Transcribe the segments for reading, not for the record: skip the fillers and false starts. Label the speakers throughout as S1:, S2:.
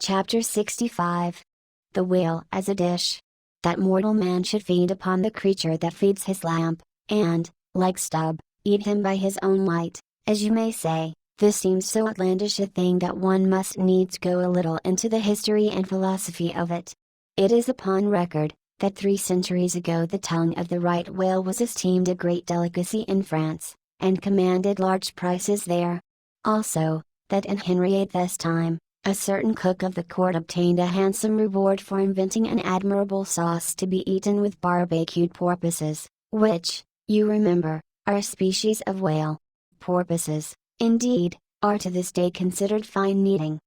S1: Chapter 65. The Whale as a Dish. That mortal man should feed upon the creature that feeds his lamp, and, like Stubb, eat him by his own light, as you may say. This seems so outlandish a thing that one must needs go a little into the history and philosophy of it. It is upon record, that 3 centuries ago the tongue of the right whale was esteemed a great delicacy in France, and commanded large prices there. Also, that in Henry VIII's time, a certain cook of the court obtained a handsome reward for inventing an admirable sauce to be eaten with barbecued porpoises, which, you remember, are a species of whale. Porpoises, indeed, are to this day considered fine eating.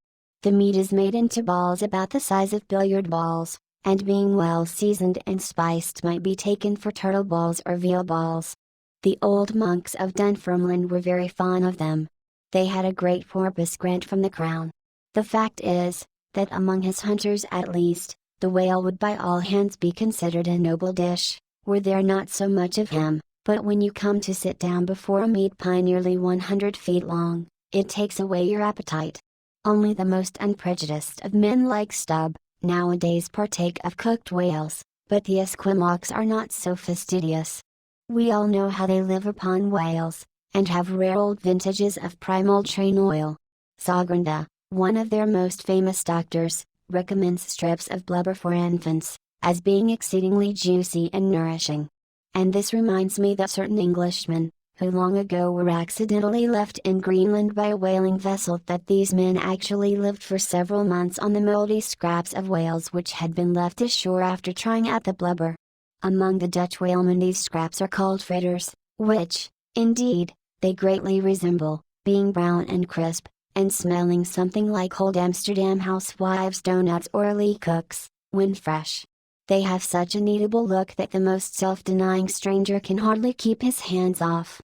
S1: The meat is made into balls about the size of billiard balls, and being well seasoned and spiced might be taken for turtle balls or veal balls. The old monks of Dunfermline were very fond of them. They had a great porpoise grant from the crown. The fact is, that among his hunters at least, the whale would by all hands be considered a noble dish, were there not so much of him, but when you come to sit down before a meat pie nearly 100 feet long, it takes away your appetite. Only the most unprejudiced of men like Stubb, nowadays partake of cooked whales, but the Esquimaux are not so fastidious. We all know how they live upon whales, and have rare old vintages of primal train oil. Sagranda, one of their most famous doctors, recommends strips of blubber for infants, as being exceedingly juicy and nourishing. And this reminds me that certain Englishmen, who long ago were accidentally left in Greenland by a whaling vessel, that these men actually lived for several months on the moldy scraps of whales which had been left ashore after trying out the blubber. Among the Dutch whalemen these scraps are called fritters, which, indeed, they greatly resemble, being brown and crisp, and smelling something like old Amsterdam housewives' donuts or Lee cooks, when fresh. They have such an eatable look that the most self-denying stranger can hardly keep his hands off.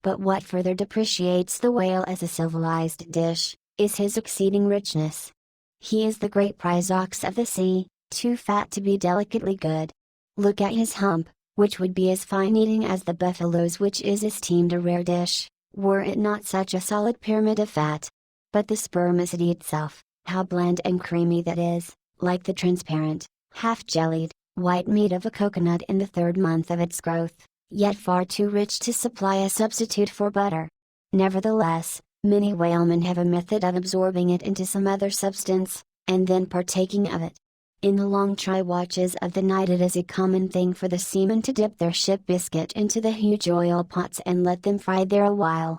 S1: But what further depreciates the whale as a civilized dish, is his exceeding richness. He is the great prize ox of the sea, too fat to be delicately good. Look at his hump, which would be as fine eating as the buffalo's, which is esteemed a rare dish, were it not such a solid pyramid of fat. But the spermacety itself, how bland and creamy that is, like the transparent, half-jellied, white meat of a coconut in the 3rd month of its growth, yet far too rich to supply a substitute for butter. Nevertheless, many whalemen have a method of absorbing it into some other substance, and then partaking of it. In the long try watches of the night it is a common thing for the seamen to dip their ship biscuit into the huge oil pots and let them fry there a while.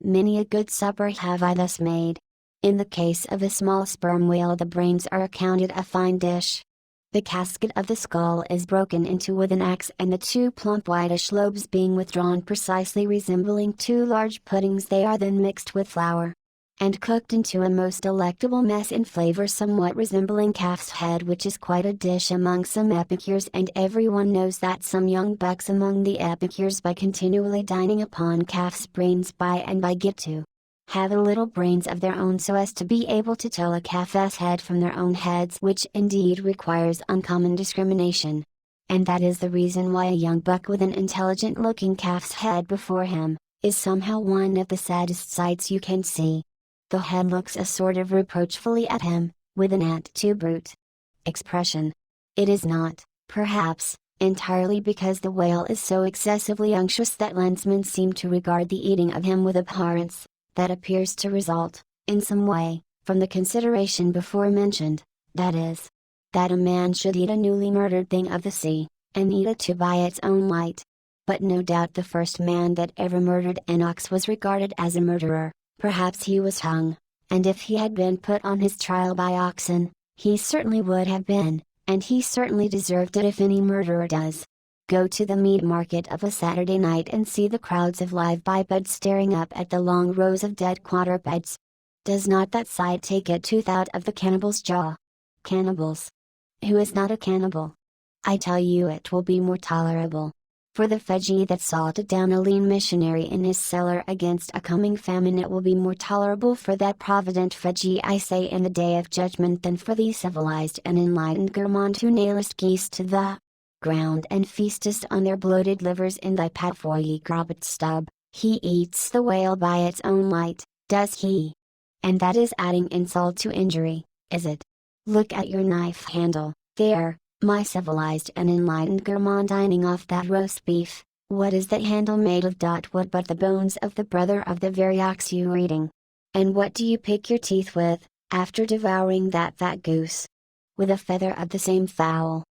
S1: Many a good supper have I thus made. In the case of a small sperm whale the brains are accounted a fine dish. The casket of the skull is broken into with an axe, and the 2 plump whitish lobes being withdrawn precisely resembling 2 large puddings, they are then mixed with flour, and cooked into a most delectable mess in flavor somewhat resembling calf's head, which is quite a dish among some epicures, and everyone knows that some young bucks among the epicures, by continually dining upon calf's brains, by and by get to have a little brains of their own, so as to be able to tell a calf's head from their own heads, which indeed requires uncommon discrimination. And that is the reason why a young buck with an intelligent looking calf's head before him, is somehow one of the saddest sights you can see. The head looks a sort of reproachfully at him, with an "aunt too brute" expression. It is not, perhaps, entirely because the whale is so excessively unctuous that landsmen seem to regard the eating of him with abhorrence. That appears to result, in some way, from the consideration before mentioned, that is, that a man should eat a newly murdered thing of the sea, and eat it too by its own light. But no doubt the first man that ever murdered an ox was regarded as a murderer. Perhaps he was hung, and if he had been put on his trial by oxen, he certainly would have been, and he certainly deserved it, if any murderer does. Go to the meat market of a Saturday night and see the crowds of live bipeds staring up at the long rows of dead quadrupeds. Does not that sight take a tooth out of the cannibal's jaw? Cannibals. Who is not a cannibal? I tell you it will be more tolerable. For the Fiji that salted down a lean missionary in his cellar against a coming famine, it will be more tolerable for that provident Fiji, I say, in the day of judgment, than for the civilized and enlightened Gourmand who nailest geese to the ground and feastest on their bloated livers in thy patfoy grobet Stubb. He eats the whale by its own light, does he? And that is adding insult to injury, is it? Look at your knife handle, there, my civilized and enlightened gourmand dining off that roast beef. What is that handle made of? What but the bones of the brother of the very ox you were eating? And what do you pick your teeth with, after devouring that fat goose? With a feather of the same fowl.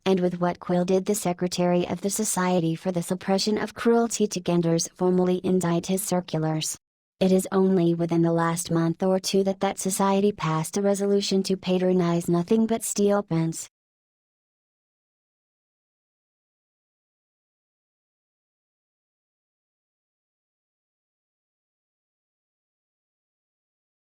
S1: And with what quill did the Secretary of the Society for the Suppression of Cruelty to Genders formally indite his circulars? It is only within the last month or two that society passed a resolution to patronize nothing but steel pens,